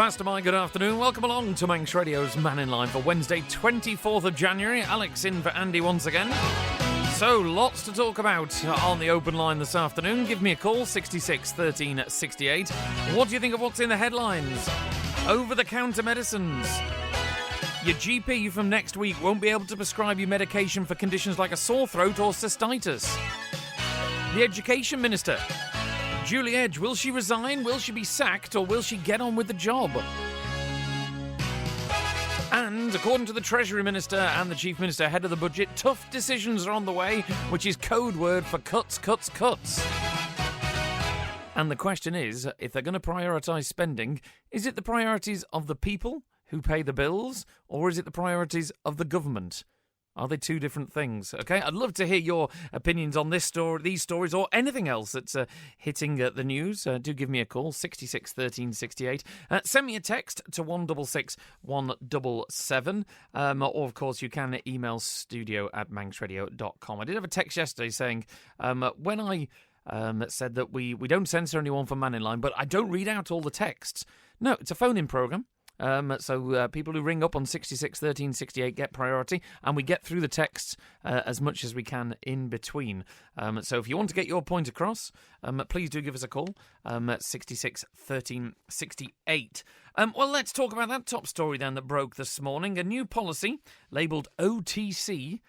Master Mike, good afternoon. Welcome along to Manx Radio's Mannin Line for Wednesday, 24th of January. Alex in for Andy once again. So, lots to talk about on the open line this afternoon. Give me a call, 66 13 68. What do you think of what's in the headlines? Over-the-counter medicines. Your GP from next week won't be able to prescribe you medication for conditions like a sore throat or cystitis. The Education Minister. Julie Edge, will she resign, will she be sacked, or will she get on with the job? And according to the Treasury Minister and the Chief Minister ahead of the budget, tough decisions are on the way, which is code word for cuts, cuts, cuts. And the question is, if they're going to prioritise spending, is it the priorities of the people who pay the bills, or is it the priorities of the government? Are they two different things? Okay, I'd love to hear your opinions on this story, these stories, or anything else that's hitting the news. Do give me a call, 66 13 68. Send me a text to 166 177. Or, of course, you can email studio@manxradio.com. I did have a text yesterday saying when I said that we don't censor anyone for Mannin Line, but I don't read out all the texts. No, it's a phone-in programme. So people who ring up on 66 13 68 get priority, and we get through the texts as much as we can in between. So if you want to get your point across, please do give us a call at 66 13 68. Well, let's talk about that top story then that broke this morning. A new policy labelled OTC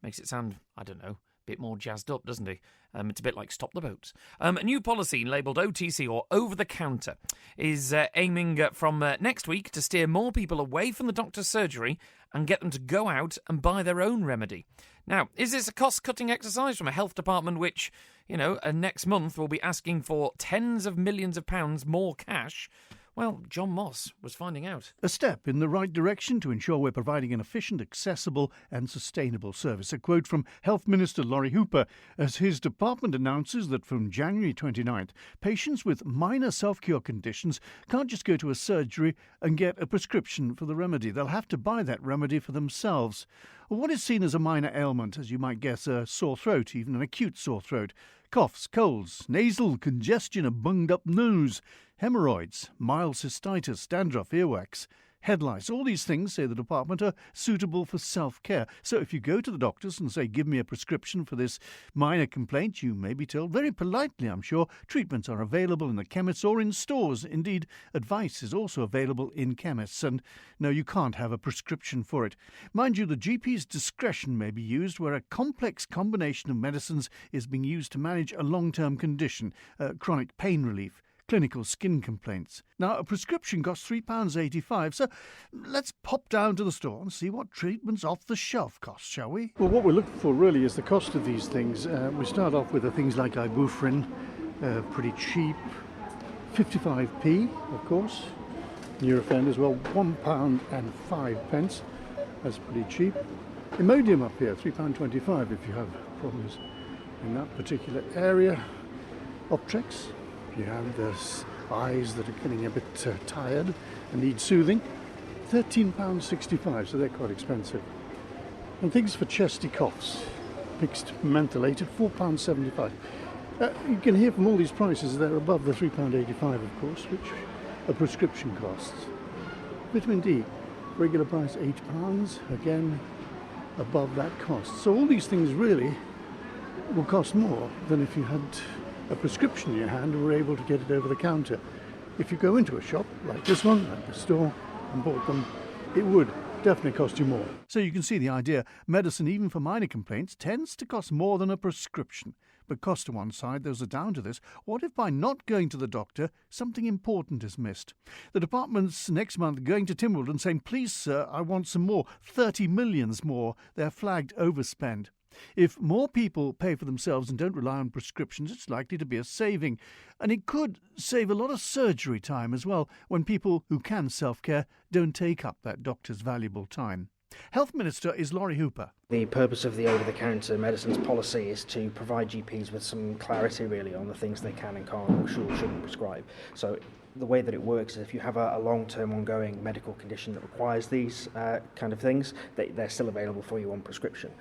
makes it sound, I don't know, bit more jazzed up, doesn't it? It's a bit like Stop the Boats. A new policy labelled OTC, or over-the-counter, is aiming from next week to steer more people away from the doctor's surgery and get them to go out and buy their own remedy. Now, is this a cost-cutting exercise from a health department which, next month will be asking for tens of millions of pounds more cash? Well, John Moss was finding out. A step in the right direction to ensure we're providing an efficient, accessible and sustainable service. A quote from Health Minister Laurie Hooper as his department announces that from January 29th, patients with minor self-cure conditions can't just go to a surgery and get a prescription for the remedy. They'll have to buy that remedy for themselves. What is seen as a minor ailment, as you might guess, a sore throat, even an acute sore throat, coughs, colds, nasal congestion, a bunged-up nose, hemorrhoids, mild cystitis, dandruff, earwax, head lice, all these things, say the department, are suitable for self-care. So if you go to the doctors and say, give me a prescription for this minor complaint, you may be told, very politely I'm sure, treatments are available in the chemists or in stores. Indeed, advice is also available in chemists. And no, you can't have a prescription for it. Mind you, the GP's discretion may be used where a complex combination of medicines is being used to manage a long-term condition, chronic pain relief, clinical skin complaints. Now, a prescription costs £3.85, so let's pop down to the store and see what treatments off the shelf cost, shall we? Well, what we're looking for really is the cost of these things. We start off with the things like ibuprofen, pretty cheap, 55p, of course. Nurofen as well, £1.05. That's pretty cheap. Imodium up here, £3.25 if you have problems in that particular area. Optrex. You have the eyes that are getting a bit tired and need soothing. £13.65, so they're quite expensive. And things for chesty coughs, mixed mentholated, £4.75. You can hear from all these prices they're above the £3.85, of course, which a prescription costs. Vitamin D, regular price £8, again above that cost. So all these things really will cost more than if you had a prescription in your hand and were able to get it over the counter. If you go into a shop like this one, at the store, and bought them, it would definitely cost you more. So you can see the idea. Medicine, even for minor complaints, tends to cost more than a prescription. But cost to one side, there's a down to this. What if by not going to the doctor, something important is missed? The department's next month going to Timbledon saying, please, sir, I want some more, 30 millions more. They're flagged overspend. If more people pay for themselves and don't rely on prescriptions, it's likely to be a saving. And it could save a lot of surgery time as well when people who can self-care don't take up that doctor's valuable time. Health Minister is Laurie Hooper. The purpose of the over-the-counter medicines policy is to provide GPs with some clarity really on the things they can and can't or shouldn't prescribe. So the way that it works is if you have a long-term ongoing medical condition that requires these kind of things, they're still available for you on prescription.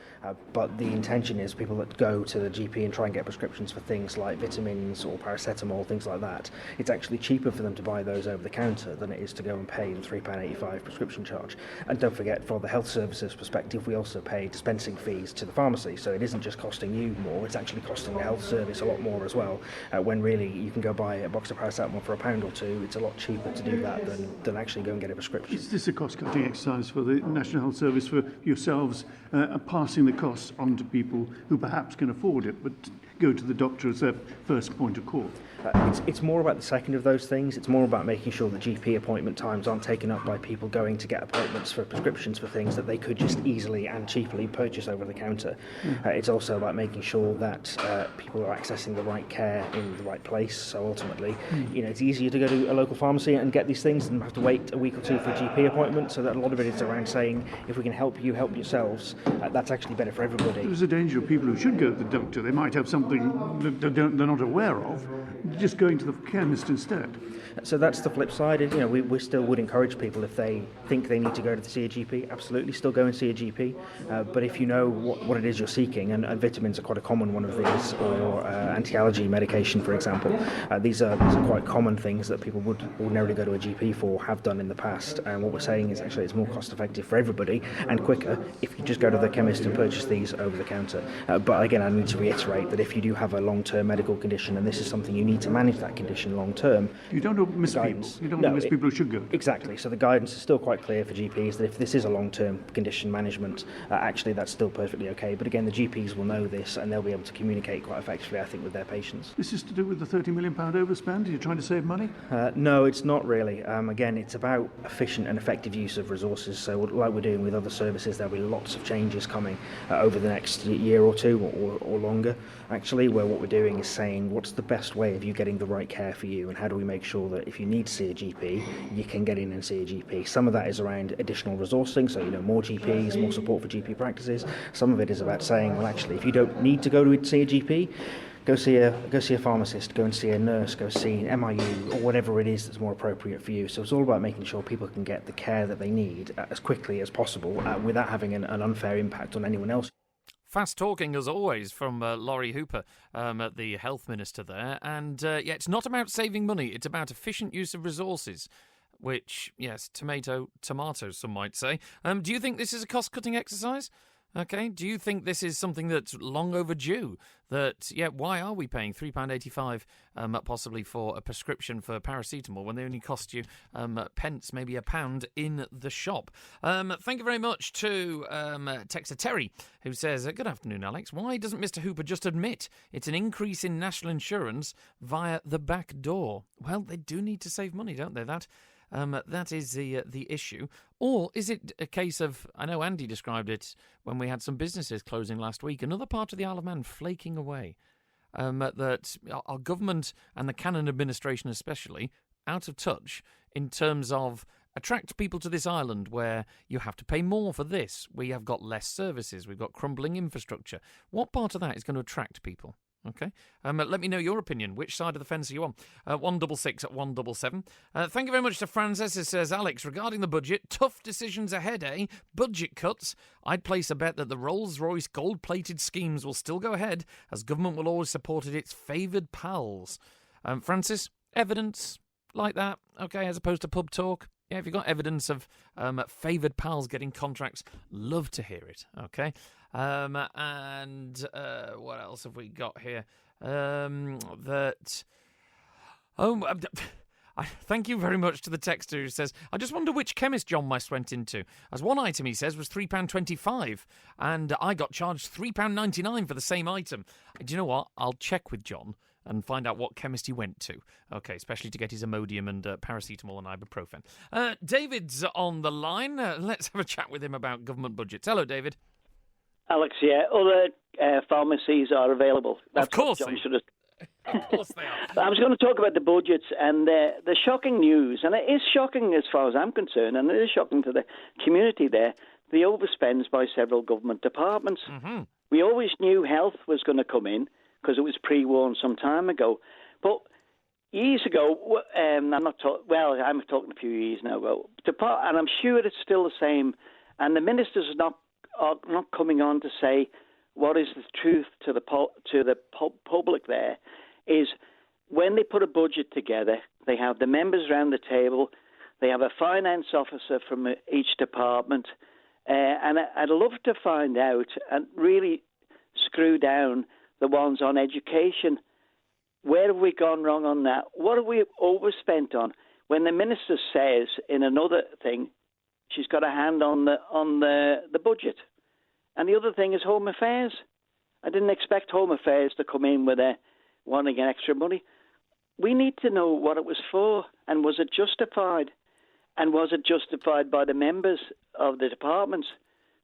But the intention is people that go to the GP and try and get prescriptions for things like vitamins or paracetamol, things like that, it's actually cheaper for them to buy those over the counter than it is to go and pay the £3.85 prescription charge. And don't forget, from the health services perspective, we also pay dispensing fees to the pharmacy, so it isn't just costing you more, it's actually costing the health service a lot more as well, when really you can go buy a box of paracetamol for £1 or £2. It's a lot cheaper to do that than actually go and get a prescription. Is this a cost-cutting exercise for the National Health Service, for yourselves, passing the costs on to people who perhaps can afford it, but go to the doctor as their first point of call? It's more about the second of those things. It's more about making sure that GP appointment times aren't taken up by people going to get appointments for prescriptions for things that they could just easily and cheaply purchase over the counter. It's also about making sure that people are accessing the right care in the right place. So ultimately, it's easier to go to a local pharmacy and get these things than have to wait a week or two for a GP appointment. So that a lot of it is around saying, if we can help you, help yourselves. That's actually better for everybody. There's a danger of people who should go to the doctor. They might have something that they're not aware of, just going to the chemist instead. So that's the flip side. We still would encourage people, if they think they need to go to see a GP, absolutely still go and see a GP. But if you know what it is you're seeking, and vitamins are quite a common one of these, or anti-allergy medication, for example, these are quite common things that people would ordinarily go to a GP for, have done in the past. And what we're saying is actually it's more cost effective for everybody and quicker if you just go to the chemist and purchase these over the counter. But again, I need to reiterate that if you do have a long-term medical condition and this is something you need to manage that condition long-term, you don't miss people. You don't want to miss people who should go. Exactly. So the guidance is still quite clear for GPs that if this is a long-term condition management, actually that's still perfectly okay. But again, the GPs will know this and they'll be able to communicate quite effectively, I think, with their patients. This is to do with the £30 million overspend? Are you trying to save money? No, it's not really. Again, it's about efficient and effective use of resources. So like we're doing with other services, there'll be lots of changes coming over the next year or two or longer, actually, where what we're doing is saying what's the best way of you getting the right care for you, and how do we make sure that if you need to see a GP, you can get in and see a GP. Some of that is around additional resourcing, so more GPs, more support for GP practices. Some of it is about saying, well, actually, if you don't need to go to see a GP, go see a pharmacist, go and see a nurse, go see an MIU, or whatever it is that's more appropriate for you. So it's all about making sure people can get the care that they need as quickly as possible without having an unfair impact on anyone else. Fast talking, as always, from Laurie Hooper, the Health Minister there. And, it's not about saving money. It's about efficient use of resources, which, yes, tomato, some might say. Do you think this is a cost-cutting exercise? Okay, do you think this is something that's long overdue? That, why are we paying £3.85 possibly for a prescription for paracetamol when they only cost you pence, maybe £1 in the shop? Thank you very much to Texter Terry, who says, good afternoon, Alex. Why doesn't Mr. Hooper just admit it's an increase in national insurance via the back door? Well, they do need to save money, don't they? That is the issue. Or is it a case of, I know Andy described it when we had some businesses closing last week, another part of the Isle of Man flaking away, that our government and the Cannon administration especially, out of touch in terms of attract people to this island where you have to pay more for this, we have got less services, we've got crumbling infrastructure. What part of that is going to attract people? Okay. Let me know your opinion. Which side of the fence are you on? 166 at 177. Thank you very much to Francis. It says, Alex, regarding the budget, tough decisions ahead, eh? Budget cuts. I'd place a bet that the Rolls-Royce gold-plated schemes will still go ahead, as government will always support its favoured pals. Francis, evidence like that, okay, as opposed to pub talk? Yeah, if you've got evidence of favoured pals getting contracts, love to hear it, okay? And what else have we got here? Thank you very much to the texter who says, I just wonder which chemist John West went into. As one item, he says, was £3.25, and I got charged £3.99 for the same item. Do you know what? I'll check with John and find out what chemist he went to. Okay, especially to get his Imodium and paracetamol and ibuprofen. David's on the line. Let's have a chat with him about government budgets. Hello, David. Alex, other pharmacies are available. That's of course John should have. Of course they are. I was going to talk about the budgets and the shocking news, and it is shocking as far as I'm concerned, and it is shocking to the community there, the overspends by several government departments. Mm-hmm. We always knew health was going to come in because it was pre-warned some time ago. But years ago, I'm talking a few years now ago, and I'm sure it's still the same. And the ministers are not coming on to say what is the truth to the public. There is when they put a budget together, they have the members around the table, they have a finance officer from each department, and I'd love to find out and really screw down the ones on education. Where have we gone wrong on that? What have we overspent on? When the minister says in another thing, she's got a hand on the budget. And the other thing is Home Affairs. I didn't expect Home Affairs to come in with wanting extra money. We need to know what it was for, and was it justified? And was it justified by the members of the departments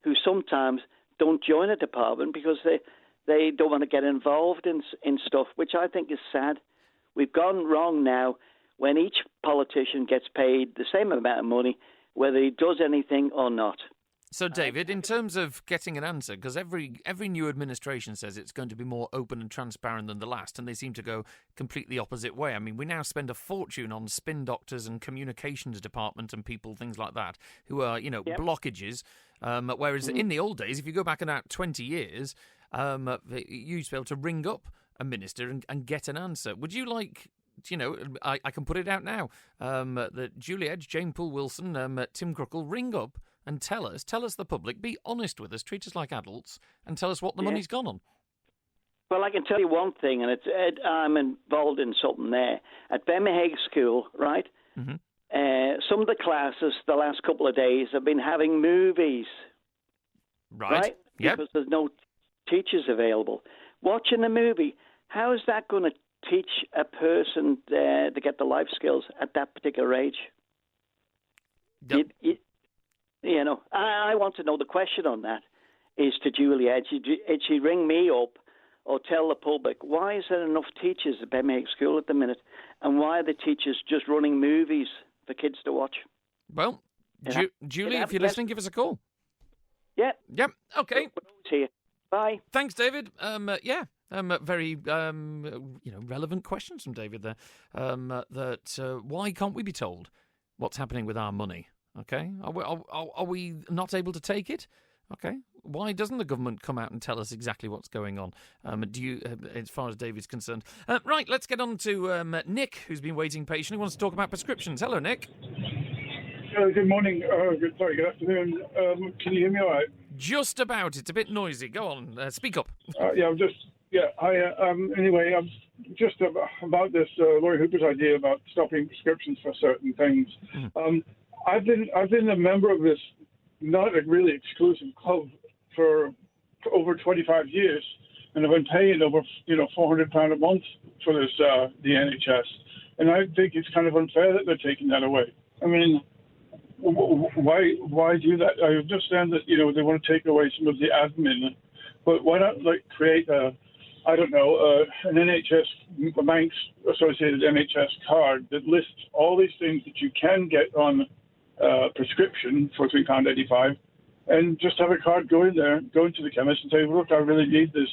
who sometimes don't join a department because they don't want to get involved in stuff, which I think is sad. We've gone wrong now when each politician gets paid the same amount of money, whether he does anything or not. So, David, in terms of getting an answer, because every new administration says it's going to be more open and transparent than the last, and they seem to go completely opposite way. I mean, we now spend a fortune on spin doctors and communications department and people, things like that, who are, blockages. Whereas in the old days, if you go back about 20 years, you used to be able to ring up a minister and get an answer. Would you like... I can put it out now. That Julie Edge, Jane Poole Wilson, Tim Crookall, ring up and tell us, the public, be honest with us, treat us like adults, and tell us what the money's gone on. Well, I can tell you one thing, and I'm involved in something there. At Bemhague School, right, some of the classes the last couple of days have been having movies. Right? Yep. Because there's no teachers available. Watching a movie, how is that going to teach a person to get the life skills at that particular age? Yep. I want to know the question on that is to Julie Edge. Did she ring me up or tell the public, why is there enough teachers at Bemhague School at the minute? And why are the teachers just running movies for kids to watch? Well, Julie, if you're listening, give us a call. Yeah. Yep. Okay. See you. Bye. Thanks, David. Very relevant questions from David there. Why can't we be told what's happening with our money? Okay, are we not able to take it? Okay, why doesn't the government come out and tell us exactly what's going on? As far as David's concerned, right? Let's get on to Nick, who's been waiting patiently. Wants to talk about prescriptions. Hello, Nick. Good morning. Good afternoon. Can you hear me all right? Just about. It's a bit noisy. Go on. Speak up. Anyway, just about this Laurie Hooper's idea about stopping prescriptions for certain things. I've been a member of this not a really exclusive club for over 25 years, and I've been paying over £400 a month for this the NHS, and I think it's kind of unfair that they're taking that away. I mean, why do that? I understand that they want to take away some of the admin, but why not create an NHS, a Manx associated NHS card that lists all these things that you can get on prescription for £3.85, and just have a card go into the chemist and say, look, I really need this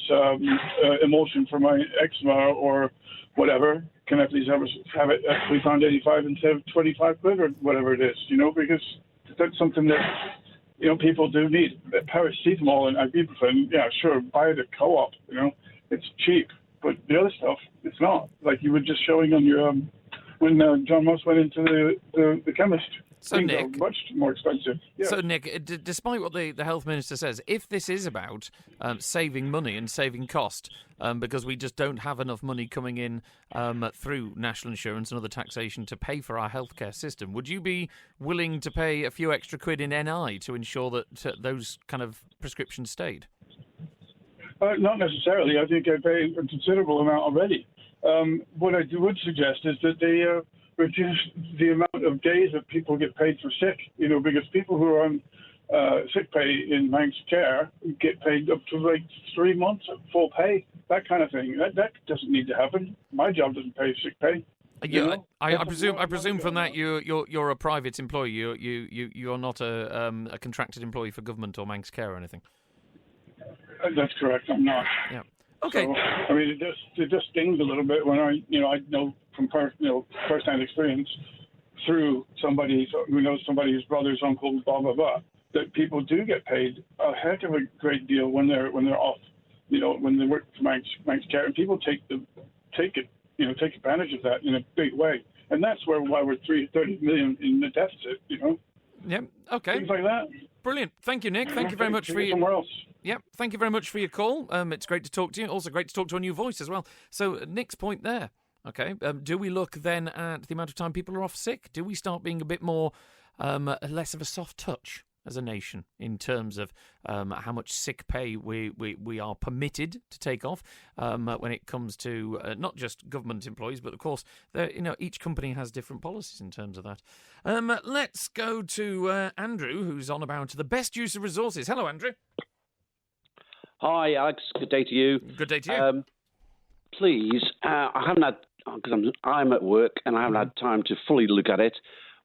emulsion for my eczema or whatever. Can I please have it at £3.85 instead of 25 quid or whatever it is? Because that's something that people do need. Paracetamol and ibuprofen, yeah, sure, buy it at Co-op. It's cheap, but the other stuff, it's not. Like you were just showing on your when John Moss went into the chemist. So, things Nick, are much more expensive. Yeah. So, Nick, despite what the health minister says, if this is about saving money and saving cost, because we just don't have enough money coming in through national insurance and other taxation to pay for our healthcare system, would you be willing to pay a few extra quid in NI to ensure that those kind of prescriptions stayed? Not necessarily. I think I pay a considerable amount already. What I would suggest is that they reduce the amount of days that people get paid for sick, because people who are on sick pay in Manx care get paid up to 3 months of full pay, that kind of thing. That doesn't need to happen. My job doesn't pay sick pay. I presume from that you're a private employee. You're not a contracted employee for government or Manx Care or anything. That's correct. I'm not. Yeah. Okay. So, I mean, it just stings a little bit when I know from first-hand experience through somebody who knows somebody, his brother's uncle, blah blah blah, that people do get paid a heck of a great deal when they're off, when they work for Manx Care, and people take advantage of that in a big way, and that's why we're 30 million in the deficit. Yeah. Okay. Things like that. Brilliant. Thank you, Nick. Thank you very much for your... somewhere else. Yeah, thank you very much for your call. It's great to talk to you. Also great to talk to a new voice as well. So Nick's point there, okay, do we look then at the amount of time people are off sick? Do we start being a bit more, less of a soft touch as a nation in terms of how much sick pay we are permitted to take off when it comes to not just government employees, but of course, each company has different policies in terms of that. Let's go to Andrew, who's on about the best use of resources. Hello, Andrew. Hi, Alex. Good day to you. Good day to you. Please, I haven't had, because I'm at work and I haven't had time to fully look at it,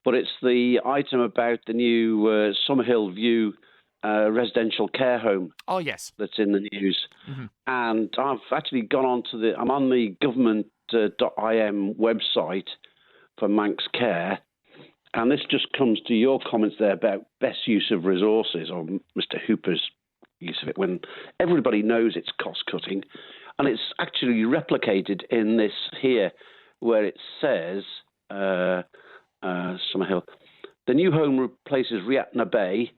but it's the item about the new Summerhill View residential care home. Oh, yes. That's in the news. Mm-hmm. And I've actually gone on to I'm on the government.im website for Manx Care, and this just comes to your comments there about best use of resources, or Mr. Hooper's use of it, when everybody knows it's cost-cutting. And it's actually replicated in this here, where it says, Summerhill, the new home replaces Riatna Bay.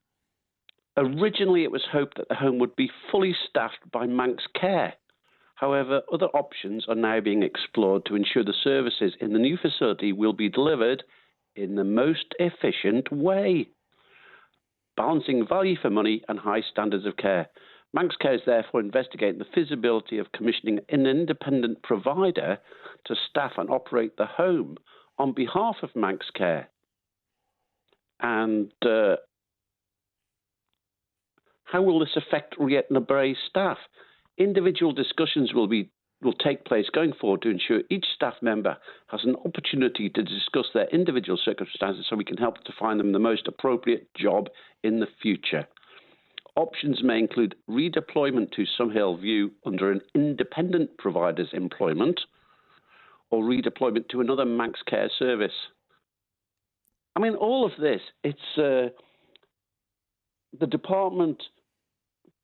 Originally, it was hoped that the home would be fully staffed by Manx Care. However, other options are now being explored to ensure the services in the new facility will be delivered in the most efficient way, balancing value for money and high standards of care. Manx Care is therefore investigating the feasibility of commissioning an independent provider to staff and operate the home on behalf of Manx Care. And how will this affect Riatna Bay staff? Individual discussions will take place going forward to ensure each staff member has an opportunity to discuss their individual circumstances so we can help to find them the most appropriate job in the future. Options may include redeployment to Summerhill View under an independent provider's employment or redeployment to another Manx Care service. I mean, all of this, it's the department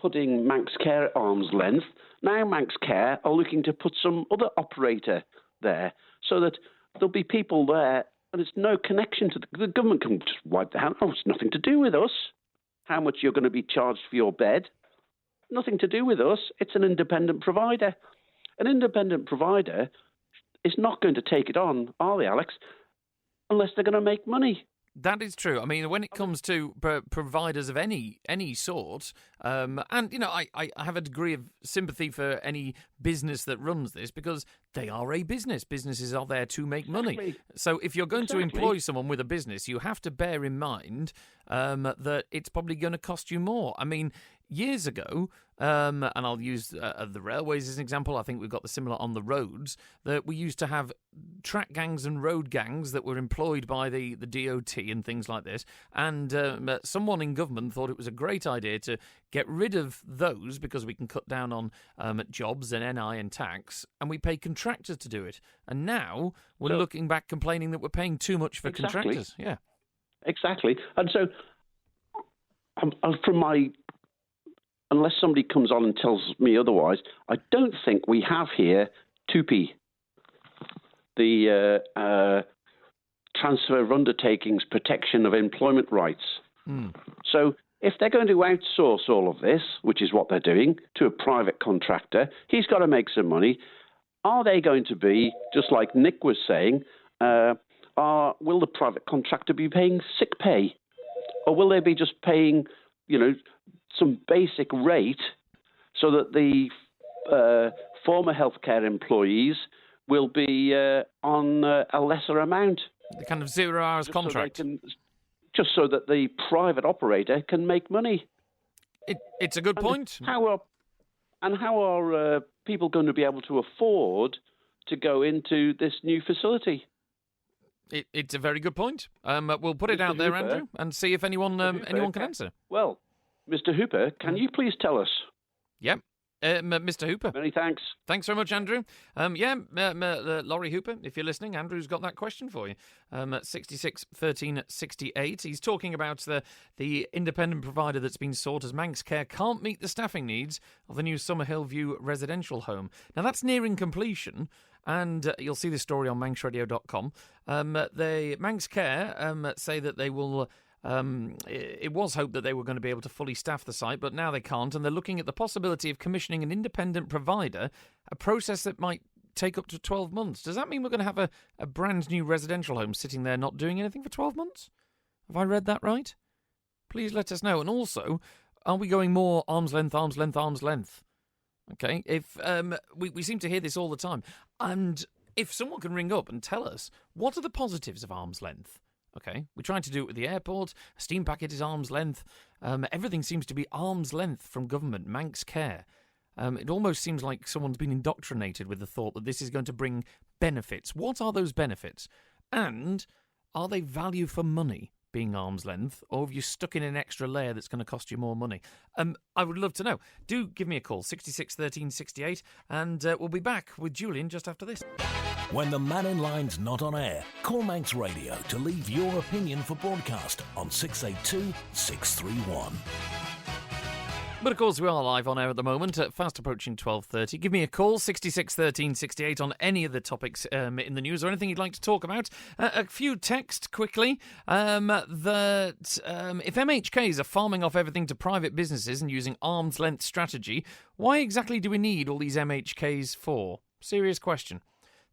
putting Manx Care at arm's length. Now Manx Care are looking to put some other operator there so that there'll be people there and it's no connection to the government can just wipe their hand. Oh, it's nothing to do with us. How much you're going to be charged for your bed. Nothing to do with us. It's an independent provider. An independent provider is not going to take it on, are they, Alex? Unless they're going to make money. That is true. I mean, when it comes to providers of any sort, and I have a degree of sympathy for any business that runs this because they are a business. Businesses are there to make money. So if you're going to employ someone with a business, you have to bear in mind that it's probably going to cost you more. I mean, years ago, and I'll use the railways as an example. I think we've got the similar on the roads, that we used to have track gangs and road gangs that were employed by the DOT and things like this. And someone in government thought it was a great idea to get rid of those because we can cut down on jobs and NI and tax, and we pay contractors to do it. And now we're looking back complaining that we're paying too much for contractors. Yeah, exactly. And so from my... Unless somebody comes on and tells me otherwise, I don't think we have here TUPE, the Transfer of Undertakings Protection of Employment Rights. Mm. So if they're going to outsource all of this, which is what they're doing, to a private contractor, he's got to make some money. Are they going to be, just like Nick was saying, will the private contractor be paying sick pay? Or will they be just paying, some basic rate so that the former healthcare employees will be on a lesser amount? The kind of 0 hours contract. Just so that the private operator can make money. It's a good point. How are people going to be able to afford to go into this new facility? It's a very good point. We'll put it Mr. out there, Hooper. Andrew, and see if anyone can answer. Well, Mr. Hooper, can you please tell us? Yep. Mr. Hooper. Many thanks. Thanks very much, Andrew. Laurie Hooper, if you're listening, Andrew's got that question for you. 66 13 68. He's talking about the independent provider that's been sought as Manx Care can't meet the staffing needs of the new Summerhill View residential home. Now, that's nearing completion, and you'll see this story on manxradio.com. The Manx Care say that they will... it was hoped that they were going to be able to fully staff the site, but now they can't, and they're looking at the possibility of commissioning an independent provider, a process that might take up to 12 months. Does that mean we're going to have a brand new residential home sitting there not doing anything for 12 months? Have I read that right? Please let us know. And also, are we going more arm's length, arm's length, arm's length? Okay, if we seem to hear this all the time, and if someone can ring up and tell us what are the positives of arm's length. Okay, we tried to do it with the airport. A steam packet is arm's length. Everything seems to be arm's length from government, Manx Care. It almost seems like someone's been indoctrinated with the thought that this is going to bring benefits. What are those benefits? And are they value for money, being arm's length, or have you stuck in an extra layer that's going to cost you more money? I would love to know. Do give me a call, 66 13 68, and we'll be back with Julian just after this. When the Mannin Line's not on air, call Manx Radio to leave your opinion for broadcast on 682 631. But of course, we are live on air at the moment, fast approaching 12:30. Give me a call, 66 13 68, on any of the topics in the news or anything you'd like to talk about. A few texts quickly. That if MHKs are farming off everything to private businesses and using arm's length strategy, why exactly do we need all these MHKs for? Serious question.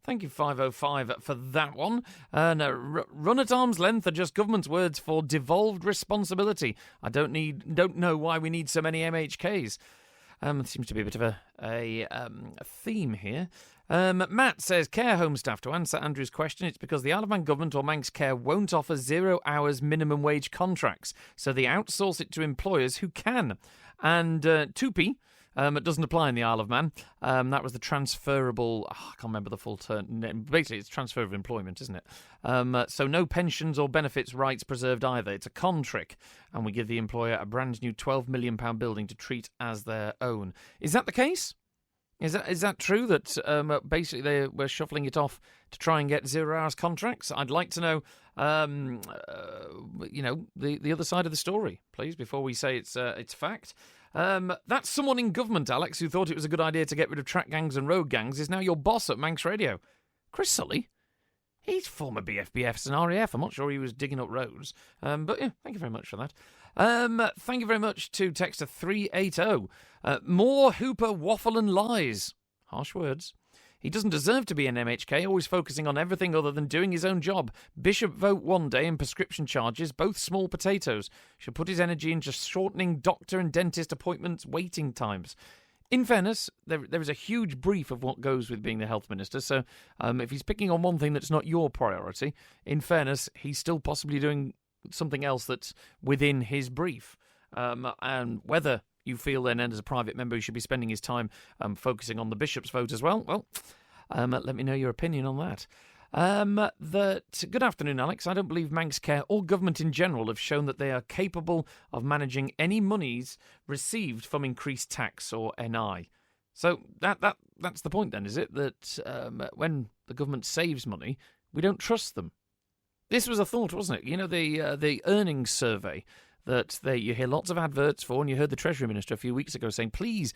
Thank you, 505, for that one. Run at arm's length are just government's words for devolved responsibility. I don't know why we need so many MHKs. It seems to be a bit of a theme here. Matt says, care home staff, to answer Andrew's question, it's because the Isle of Man government or Manx Care won't offer 0 hours minimum wage contracts, so they outsource it to employers who can. And 2p, it doesn't apply in the Isle of Man. That was the transferable... I can't remember the full term. Basically, it's transfer of employment, isn't it? So no pensions or benefits rights preserved either. It's a con trick. And we give the employer a brand new £12 million building to treat as their own. Is that the case? Is that true, that basically they were shuffling it off to try and get 0 hours contracts? I'd like to know, the other side of the story, please, before we say it's fact. That's someone in government, Alex, who thought it was a good idea to get rid of track gangs and road gangs, is now your boss at Manx Radio. Chris Sully? He's former BFBFs and RAF. I'm not sure he was digging up roads. But yeah, thank you very much for that. Thank you very much to Texter 380. More Hooper waffle and lies. Harsh words. He doesn't deserve to be an MHK, always focusing on everything other than doing his own job. Bishop vote one day and prescription charges, both small potatoes. Should put his energy into shortening doctor and dentist appointments waiting times. In fairness, there is a huge brief of what goes with being the health minister, so if he's picking on one thing that's not your priority, in fairness, he's still possibly doing something else that's within his brief. And whether you feel then, as a private member, he should be spending his time focusing on the bishop's vote as well, let me know your opinion on that. Good afternoon, Alex. I don't believe Manx Care or government in general have shown that they are capable of managing any monies received from increased tax or NI. So that's the point then, is it? That when the government saves money, we don't trust them. This was a thought, wasn't it? You know, the earnings survey that you hear lots of adverts for, and you heard the Treasury Minister a few weeks ago saying, please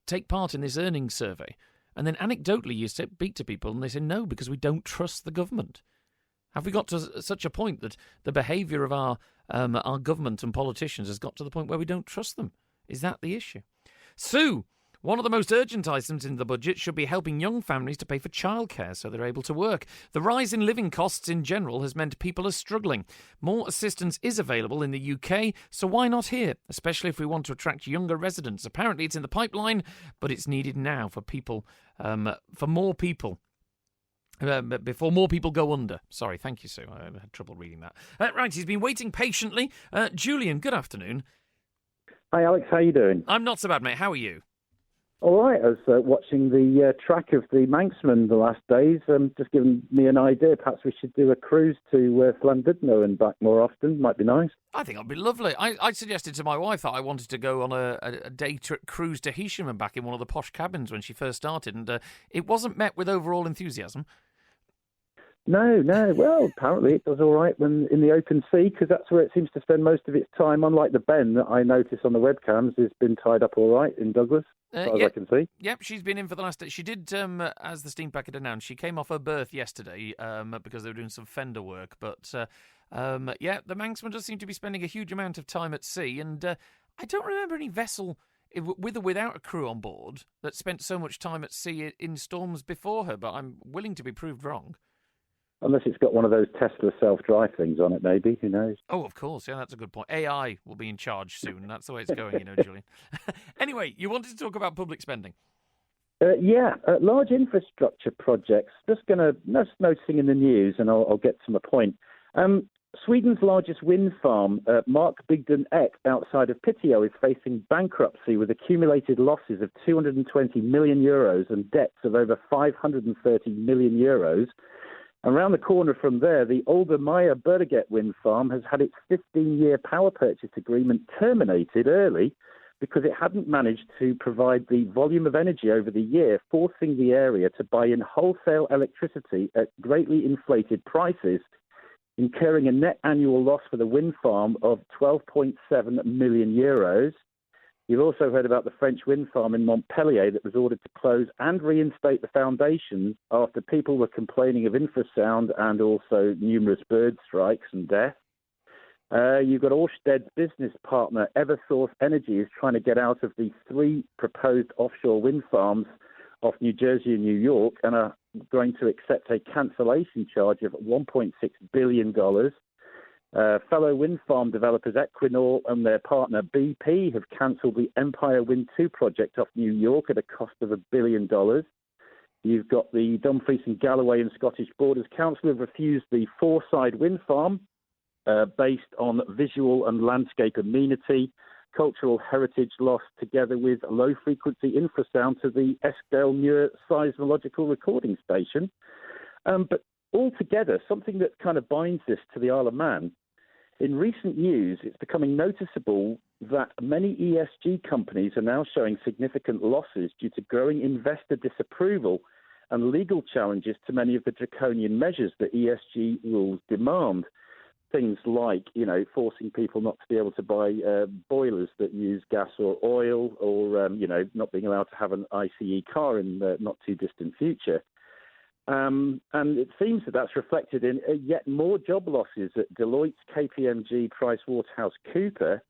take part in this earnings survey. And then anecdotally you speak to people and they say, no, because we don't trust the government. Have we got to such a point that the behaviour of our government and politicians has got to the point where we don't trust them? Is that the issue? Sue, one of the most urgent items in the budget should be helping young families to pay for childcare so they're able to work. The rise in living costs in general has meant people are struggling. More assistance is available in the UK, so why not here, especially if we want to attract younger residents? Apparently it's in the pipeline, but it's needed now for more people. Before more people go under. Sorry, thank you, Sue. I had trouble reading that. Right, he's been waiting patiently. Julian, good afternoon. Hi, Alex. How you doing? I'm not so bad, mate. How are you? All right, I was watching the track of the Manxman the last days, just giving me an idea. Perhaps we should do a cruise to Llandudno and back more often. Might be nice. I think it'd be lovely. I suggested to my wife that I wanted to go on a day cruise to Heysham and back in one of the posh cabins when she first started, and it wasn't met with overall enthusiasm. No. Well, apparently it does all right when in the open sea, because that's where it seems to spend most of its time, unlike the Ben that I notice on the webcams has been tied up all right in Douglas, as far as I can see. Yep, she's been in for the last day. She did, as the steam packet announced, she came off her berth yesterday because they were doing some fender work. But, the Manxman does seem to be spending a huge amount of time at sea, and I don't remember any vessel, with or without a crew on board, that spent so much time at sea in storms before her, but I'm willing to be proved wrong. Unless it's got one of those Tesla self-drive things on it, maybe. Who knows? Oh, of course. Yeah, that's a good point. AI will be in charge soon. That's the way it's going, Julian. Anyway, you wanted to talk about public spending. Large infrastructure projects. Just noticing in the news, and I'll get to my point. Sweden's largest wind farm, Markbygden Ek, outside of Piteå, is facing bankruptcy with accumulated losses of 220 million euros and debts of over 530 million euros. Around the corner from there, the Oldermeyer Berget wind farm has had its 15-year power purchase agreement terminated early because it hadn't managed to provide the volume of energy over the year, forcing the area to buy in wholesale electricity at greatly inflated prices, incurring a net annual loss for the wind farm of 12.7 million euros. You've also heard about the French wind farm in Montpellier that was ordered to close and reinstate the foundations after people were complaining of infrasound and also numerous bird strikes and death. You've got Ørsted's business partner, Eversource Energy, is trying to get out of the 3 proposed offshore wind farms off New Jersey and New York and are going to accept a cancellation charge of $1.6 billion. Fellow wind farm developers Equinor and their partner BP have cancelled the Empire Wind 2 project off New York at a cost of $1 billion. You've got the Dumfries and Galloway and Scottish Borders Council have refused the Foreside wind farm based on visual and landscape amenity, cultural heritage loss, together with low-frequency infrasound to the Eskdale Muir seismological recording station. But altogether, something that kind of binds this to the Isle of Man. In recent news, it's becoming noticeable that many ESG companies are now showing significant losses due to growing investor disapproval and legal challenges to many of the draconian measures that ESG rules demand. Things like, forcing people not to be able to buy boilers that use gas or oil, or, not being allowed to have an ICE car in the not too distant future. And it seems that that's reflected in yet more job losses at Deloitte, KPMG, PricewaterhouseCoopers.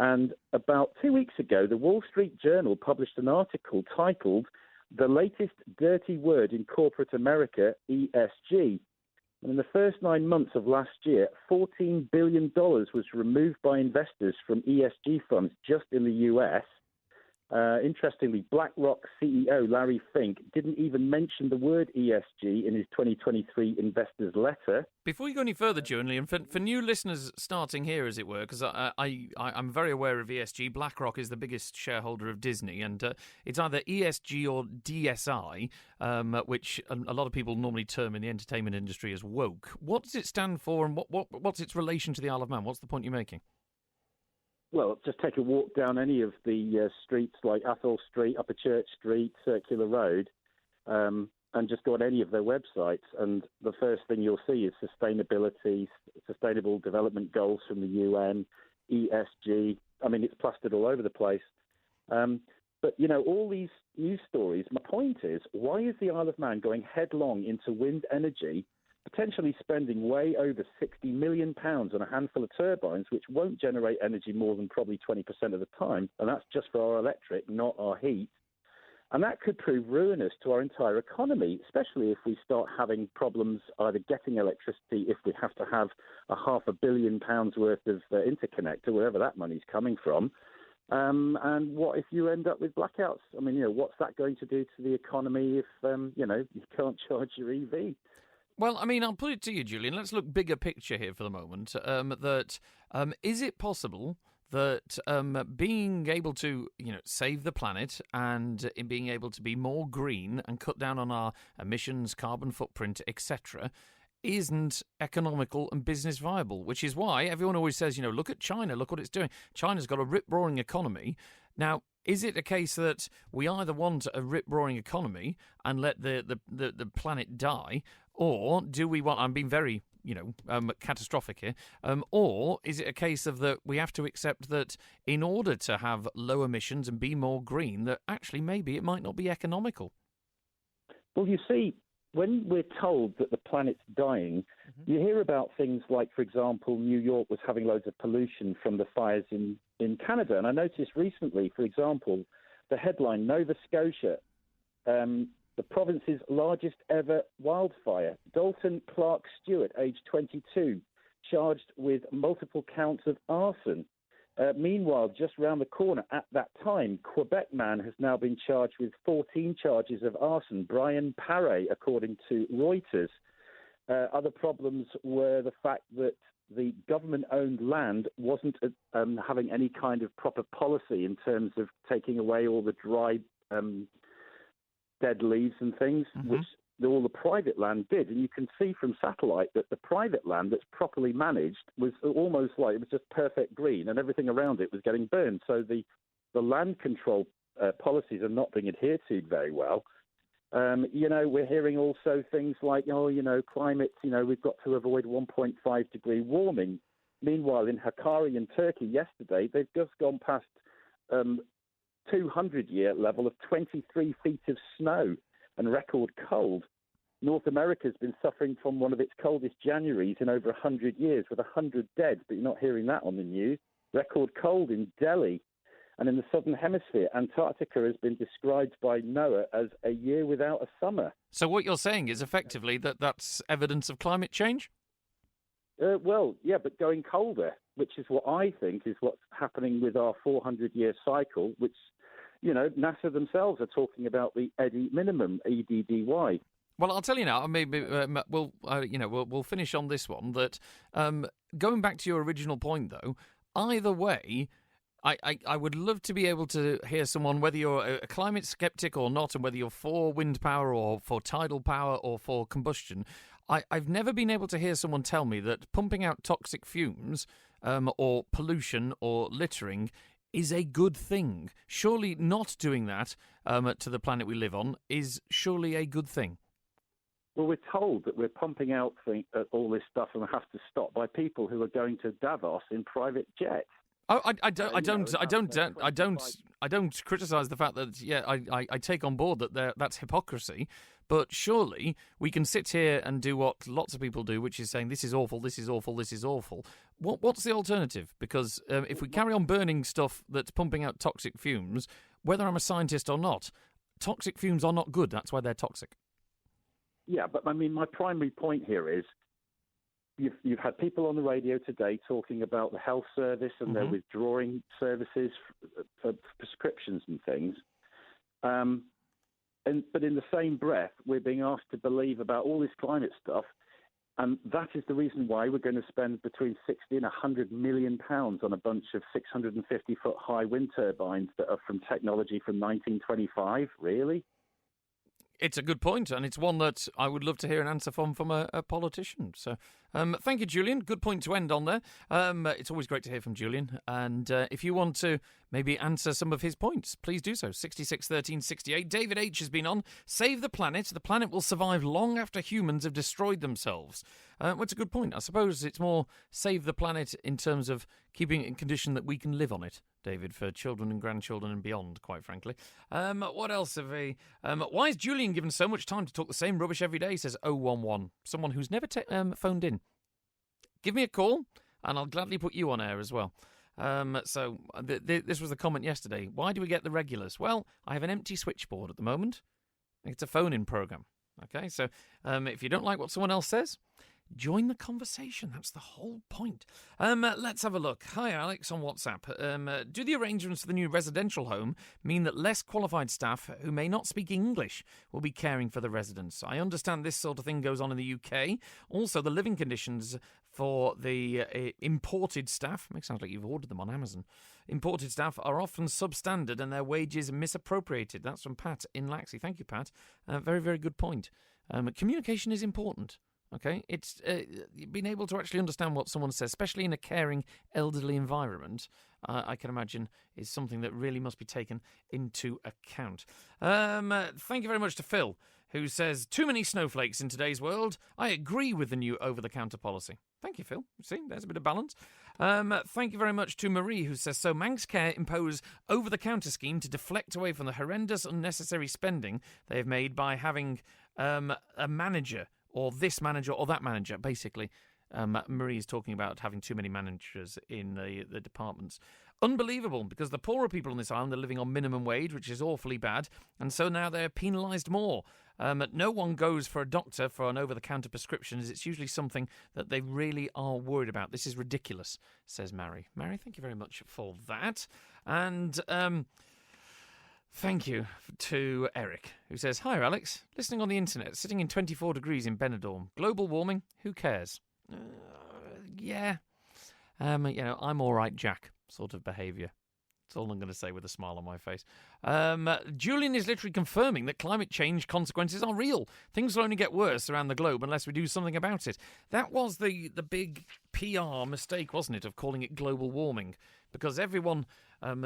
And about 2 weeks ago, the Wall Street Journal published an article titled "The Latest Dirty Word in Corporate America, ESG." And in the first 9 months of last year, $14 billion was removed by investors from ESG funds just in the US. Interestingly, BlackRock CEO Larry Fink didn't even mention the word ESG in his 2023 investors letter. Before you go any further, Julian, for new listeners starting here, as it were, because I'm very aware of ESG. BlackRock is the biggest shareholder of Disney, and it's either ESG or DSI, which a lot of people normally term in the entertainment industry as woke. What does it stand for, and what's its relation to the Isle of Man? What's the point you're making? Well, just take a walk down any of the streets like Athol Street, Upper Church Street, Circular Road, and just go on any of their websites. And the first thing you'll see is sustainability, sustainable development goals from the UN, ESG. I mean, it's plastered all over the place. But, all these news stories, my point is, why is the Isle of Man going headlong into wind energy, potentially spending way over £60 million on a handful of turbines, which won't generate energy more than probably 20% of the time, and that's just for our electric, not our heat. And that could prove ruinous to our entire economy, especially if we start having problems either getting electricity, if we have to have a £500 million worth of interconnector, wherever that money's coming from. And what if you end up with blackouts? I mean, what's that going to do to the economy if, you can't charge your EV? Well, I mean, I'll put it to you, Julian. Let's look bigger picture here for the moment. Is it possible that being able to, save the planet and in being able to be more green and cut down on our emissions, carbon footprint, etc., isn't economical and business viable, which is why everyone always says, look at China, look what it's doing. China's got a rip-roaring economy. Now, is it a case that we either want a rip-roaring economy and let the planet die, or do we want, I'm being very, catastrophic here, or is it a case of that we have to accept that in order to have low emissions and be more green, that actually maybe it might not be economical? Well, you see, when we're told that the planet's dying, you hear about things like, for example, New York was having loads of pollution from the fires in Canada. And I noticed recently, for example, the headline, Nova Scotia, the province's largest ever wildfire. Dalton Clark Stewart, age 22, charged with multiple counts of arson. Meanwhile, just round the corner at that time, Quebec man has now been charged with 14 charges of arson. Brian Paré, according to Reuters. Other problems were the fact that the government-owned land wasn't having any kind of proper policy in terms of taking away all the dry, dead leaves and things, which all the private land did. And you can see from satellite that the private land that's properly managed was almost like it was just perfect green, and everything around it was getting burned. So the land control policies are not being adhered to very well. We're hearing also things like, climate, we've got to avoid 1.5 degree warming. Meanwhile, in Hakkari in Turkey yesterday, they've just gone past 200-year level of 23 feet of snow and record cold. North America's been suffering from one of its coldest Januaries in over 100 years, with 100 dead, but you're not hearing that on the news. Record cold in Delhi. And in the Southern Hemisphere, Antarctica has been described by NOAA as a year without a summer. So what you're saying is effectively that's evidence of climate change? Well, yeah, but going colder, which is what I think is what's happening with our 400-year cycle, which, NASA themselves are talking about the EDDY minimum, EDDY. Well, I'll tell you now. Maybe we'll finish on this one. That going back to your original point, though, either way, I would love to be able to hear someone, whether you're a climate skeptic or not, and whether you're for wind power or for tidal power or for combustion. I've never been able to hear someone tell me that pumping out toxic fumes or pollution or littering is a good thing. Surely not doing that to the planet we live on is surely a good thing. Well, we're told that we're pumping out all this stuff and we have to stop by people who are going to Davos in private jets. Oh, I don't criticise the fact that I take on board that that's hypocrisy, but surely we can sit here and do what lots of people do, which is saying this is awful, this is awful, this is awful. What's the alternative? Because if we carry on burning stuff that's pumping out toxic fumes, whether I'm a scientist or not, toxic fumes are not good. That's why they're toxic. Yeah, but I mean, my primary point here is you've had people on the radio today talking about the health service and they're withdrawing services for prescriptions and things. But in the same breath, we're being asked to believe about all this climate stuff. And that is the reason why we're going to spend between 60 and 100 million pounds on a bunch of 650-foot high wind turbines that are from technology from 1925. Really? It's a good point, and it's one that I would love to hear an answer from a politician. So thank you, Julian. Good point to end on there. It's always great to hear from Julian. And if you want to maybe answer some of his points, please do so. 66 13 68. David H. has been on. Save the planet. The planet will survive long after humans have destroyed themselves. What's a good point? I suppose it's more save the planet in terms of keeping it in condition that we can live on it, David, for children and grandchildren and beyond, quite frankly. What else have we... why is Julian given so much time to talk the same rubbish every day, says 011, someone who's never phoned in. Give me a call, and I'll gladly put you on air as well. This was the comment yesterday. Why do we get the regulars? Well, I have an empty switchboard at the moment. It's a phone-in programme. Okay, so if you don't like what someone else says, Join the conversation. That's the whole point. Let's have a look. Hi, Alex, on WhatsApp. Do the arrangements for the new residential home mean that less qualified staff who may not speak English will be caring for the residents? I understand this sort of thing goes on in the UK. Also, the living conditions for the imported staff, makes it sound like you've ordered them on Amazon, imported staff are often substandard and their wages misappropriated. That's from Pat in Laxey. Thank you, Pat. Very, very good point. Communication is important. Okay, it's being able to actually understand what someone says, especially in a caring elderly environment, I can imagine is something that really must be taken into account. Thank you very much to Phil, who says, too many snowflakes in today's world. I agree with the new over-the-counter policy. Thank you, Phil. See, there's a bit of balance. Thank you very much to Marie, who says, so Manx Care impose over-the-counter scheme to deflect away from the horrendous unnecessary spending they have made by having a manager or this manager or that manager, basically. Marie is talking about having too many managers in the departments. Unbelievable, because the poorer people on this island are living on minimum wage, which is awfully bad, and so now they're penalised more. No one goes for a doctor for an over-the-counter prescription, as it's usually something that they really are worried about. This is ridiculous, says Mary. Mary, thank you very much for that. And thank you to Eric, who says, hi, Alex. Listening on the internet, sitting in 24 degrees in Benidorm. Global warming? Who cares? Yeah. I'm all right, Jack, sort of behaviour. That's all I'm going to say with a smile on my face. Julian is literally confirming that climate change consequences are real. Things will only get worse around the globe unless we do something about it. That was the big PR mistake, wasn't it, of calling it global warming? Because everyone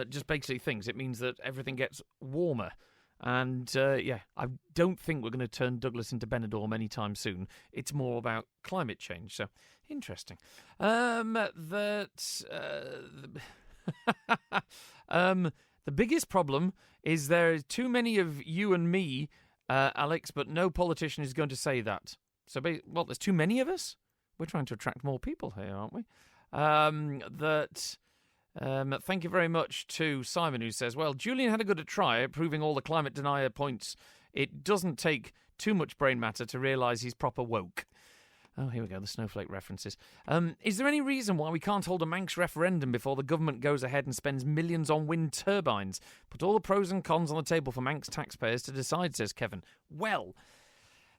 just basically thinks it means that everything gets warmer. And, I don't think we're going to turn Douglas into Benidorm anytime soon. It's more about climate change. So, interesting. The biggest problem is there is too many of you and me, Alex, but no politician is going to say that. So, there's too many of us? We're trying to attract more people here, aren't we? Thank you very much to Simon, who says, well, Julian had a good try at proving all the climate denier points. It doesn't take too much brain matter to realise he's proper woke. Oh, here we go, the snowflake references. Is there any reason why we can't hold a Manx referendum before the government goes ahead and spends millions on wind turbines? Put all the pros and cons on the table for Manx taxpayers to decide, says Kevin. Well,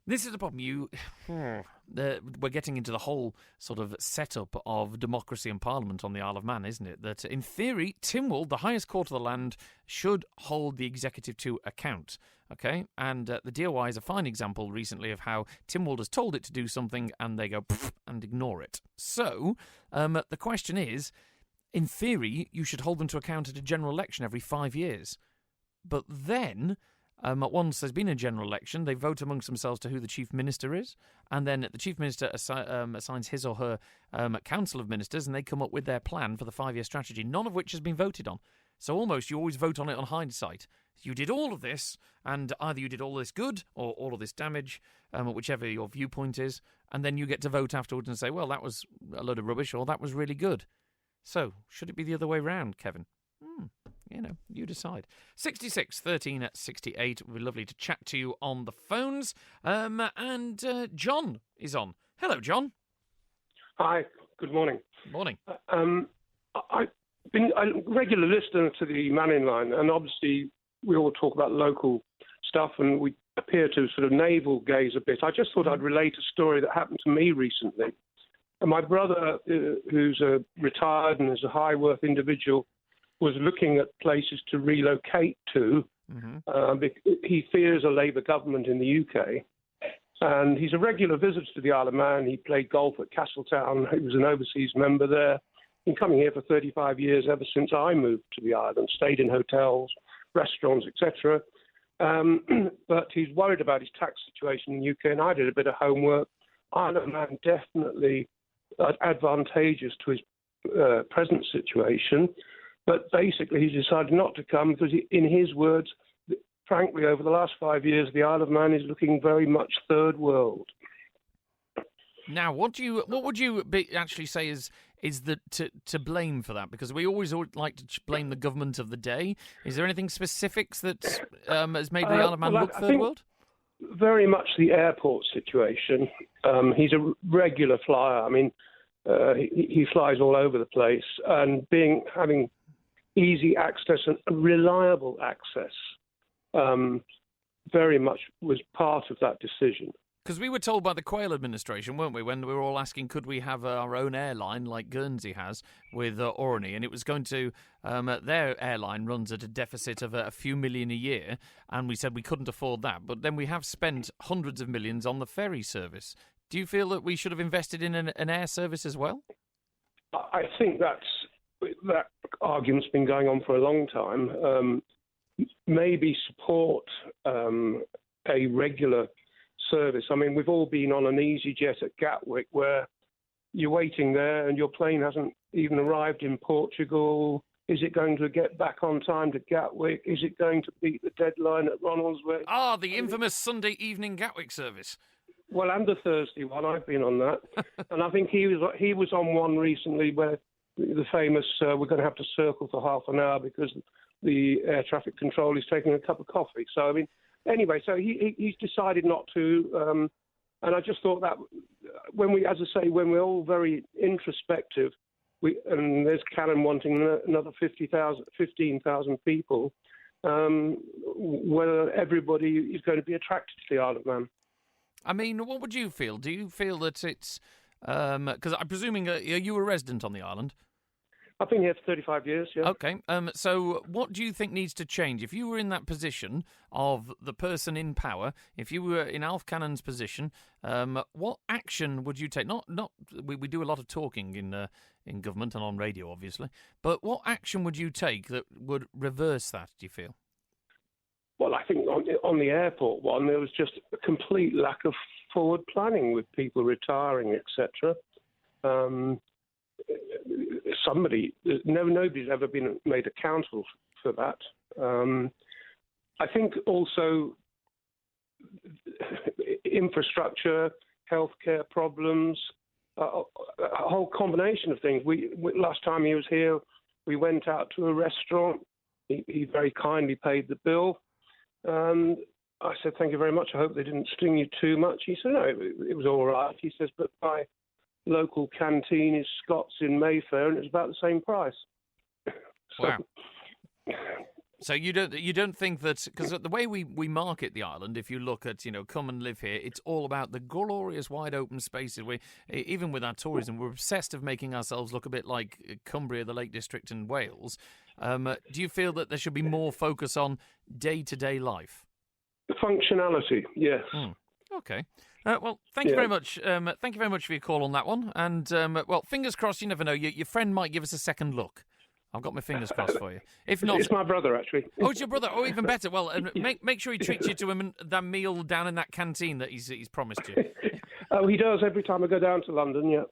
this is the problem. We're getting into the whole sort of setup of democracy and parliament on the Isle of Man, isn't it? That in theory, Tynwald, the highest court of the land, should hold the executive to account. Okay, and the DOI is a fine example recently of how Tynwald has told it to do something and they go and ignore it. So the question is, in theory, you should hold them to account at a general election every 5 years. But then, once there's been a general election, they vote amongst themselves to who the Chief Minister is, and then the Chief Minister assigns his or her council of ministers, and they come up with their plan for the 5-year strategy, none of which has been voted on. So almost you always vote on it on hindsight. You did all of this, and either you did all this good or all of this damage, whichever your viewpoint is, and then you get to vote afterwards and say, well, that was a load of rubbish, or that was really good. So, should it be the other way round, Kevin? You decide. 66 13 at 68. It would be lovely to chat to you on the phones. And John is on. Hello, John. Hi. Good morning. Morning. I've been a regular listener to the Mannin Line, and obviously we all talk about local stuff, and we appear to sort of navel gaze a bit. I just thought I'd relate a story that happened to me recently. And my brother, who's retired and is a high-worth individual, was looking at places to relocate to. He fears a Labour government in the UK. And he's a regular visitor to the Isle of Man. He played golf at Castletown. He was an overseas member there. Been coming here for 35 years, ever since I moved to the island, stayed in hotels, restaurants, etc. But he's worried about his tax situation in the UK, and I did a bit of homework. Isle of Man definitely advantageous to his present situation. But basically, he's decided not to come because, in his words, frankly, over the last 5 years, the Isle of Man is looking very much third world. Now, what would you actually say is to blame for that? Because we always like to blame the government of the day. Is there anything specifics that has made the Isle of Man look third world? very much the airport situation. He's a regular flyer. I mean, he flies all over the place, and having easy access and reliable access very much was part of that decision. Because we were told by the Quayle administration, weren't we, when we were all asking could we have our own airline like Guernsey has with Orkney, and it was going to, their airline runs at a deficit of a few million a year, and we said we couldn't afford that. But then we have spent hundreds of millions on the ferry service. Do you feel that we should have invested in an air service as well? I think that argument's been going on for a long time. Maybe support a regular service. I mean, we've all been on an EasyJet at Gatwick where you're waiting there and your plane hasn't even arrived in Portugal. Is it going to get back on time to Gatwick? Is it going to beat the deadline at Ronaldsway? Ah, the infamous Sunday evening Gatwick service. Well, and the Thursday one, I've been on that. And I think he was on one recently where the famous, we're going to have to circle for half an hour because the air traffic control is taking a cup of coffee. So, I mean, anyway, so he's decided not to. And I just thought that when we're all very introspective, and there's Cannon wanting another 15,000 people, whether everybody is going to be attracted to the Isle of Man. I mean, what would you feel? Do you feel that it's... Because I'm presuming you a resident on the island? I've been here for 35 years, yeah. Okay, so what do you think needs to change? If you were in that position of the person in power, if you were in Alf Cannon's position, what action would you take? We do a lot of talking in government and on radio, obviously, but what action would you take that would reverse that, do you feel? Well, I think on the airport one, there was just a complete lack of forward planning with people retiring, etc. Nobody's ever been made accountable for that. I think also infrastructure, healthcare problems, a whole combination of things. Last time he was here, we went out to a restaurant. He very kindly paid the bill. I said, thank you very much. I hope they didn't sting you too much. He said, no, it was all right. He says, but my local canteen is Scott's in Mayfair, and it's about the same price. Wow. So you don't think that, because the way we market the island, if you look at, come and live here, it's all about the glorious wide open spaces. Even with our tourism, we're obsessed of making ourselves look a bit like Cumbria, the Lake District in Wales. Do you feel that there should be more focus on day-to-day life? Functionality, yes. Okay. Well, thank you very much. Thank you very much for your call on that one. And, well, fingers crossed, you never know. Your friend might give us a second look. I've got my fingers crossed for you. If not, it's my brother, actually. Oh, it's your brother. Oh, even better. Well, make sure he treats you to that meal down in that canteen that he's promised you. Oh, he does every time I go down to London, yeah.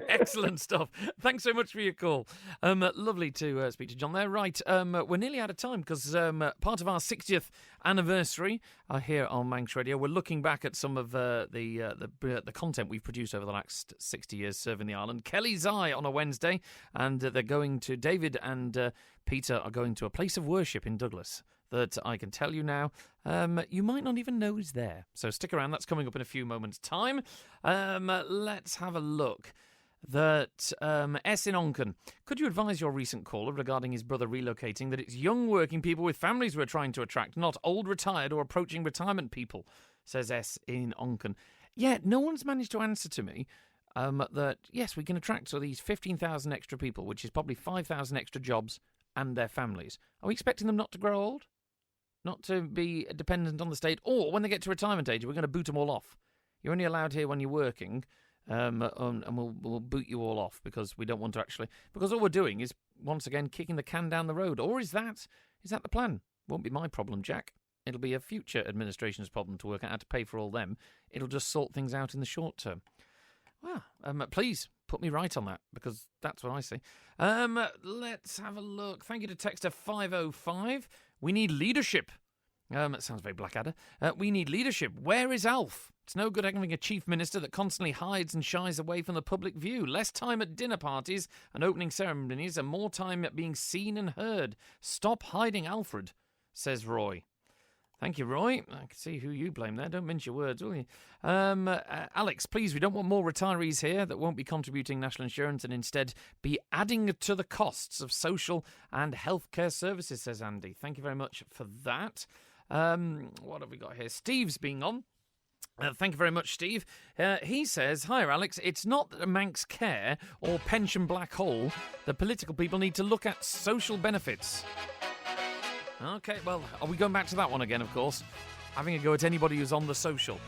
Excellent stuff. Thanks so much for your call. Lovely to speak to John there. Right, we're nearly out of time because part of our 60th anniversary here on Manx Radio, we're looking back at some of the content we've produced over the last 60 years serving the island. Kelly's Eye on a Wednesday, and they're going to, David and Peter are going to a place of worship in Douglas that I can tell you now, you might not even know is there. So stick around, that's coming up in a few moments' time. Let's have a look. That S in Onken. Could you advise your recent caller regarding his brother relocating that it's young working people with families we're trying to attract, not old retired or approaching retirement people, says S in Onken. Yeah, no one's managed to answer to me that, yes, we can attract these 15,000 extra people, which is probably 5,000 extra jobs and their families. Are we expecting them not to grow old? Not to be dependent on the state? Or when they get to retirement age, we're going to boot them all off? You're only allowed here when you're working, and we'll boot you all off because we don't want to actually... Because all we're doing is, once again, kicking the can down the road. Or is that the plan? Won't be my problem, Jack. It'll be a future administration's problem to work out how to pay for all them. It'll just sort things out in the short term. Well, please put me right on that, because that's what I see. Let's have a look. Thank you to Texter 505. We need leadership. That sounds very Blackadder. We need leadership. Where is Alf? It's no good having a chief minister that constantly hides and shies away from the public view. Less time at dinner parties and opening ceremonies and more time at being seen and heard. Stop hiding Alfred, says Roy. Thank you, Roy. I can see who you blame there. Don't mince your words, will you? Alex, please, we don't want more retirees here that won't be contributing national insurance and instead be adding to the costs of social and healthcare services, says Andy. Thank you very much for that. What have we got here? Steve's being on. Thank you very much, Steve. He says, hi, Alex. It's not that Manx Care or pension black hole. The political people need to look at social benefits. OK, well, are we going back to that one again, of course? Having a go at anybody who's on the social.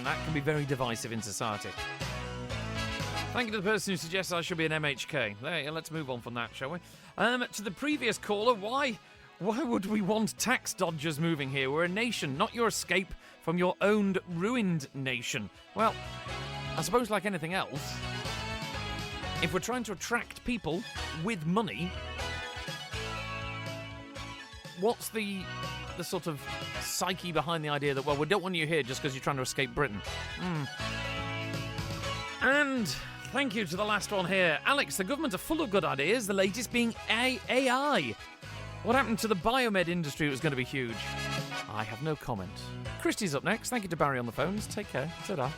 That can be very divisive in society. Thank you to the person who suggests I should be an MHK. There, let's move on from that, shall we? To the previous caller, why would we want tax dodgers moving here? We're a nation, not your escape from your own ruined nation. Well, I suppose like anything else, if we're trying to attract people with money, what's the sort of psyche behind the idea that, well, we don't want you here just because you're trying to escape Britain? And thank you to the last one here. Alex, the government are full of good ideas, the latest being AI. What happened to the biomed industry? It was going to be huge. I have no comment. Christy's up next. Thank you to Barry on the phones. Take care. Ta-da.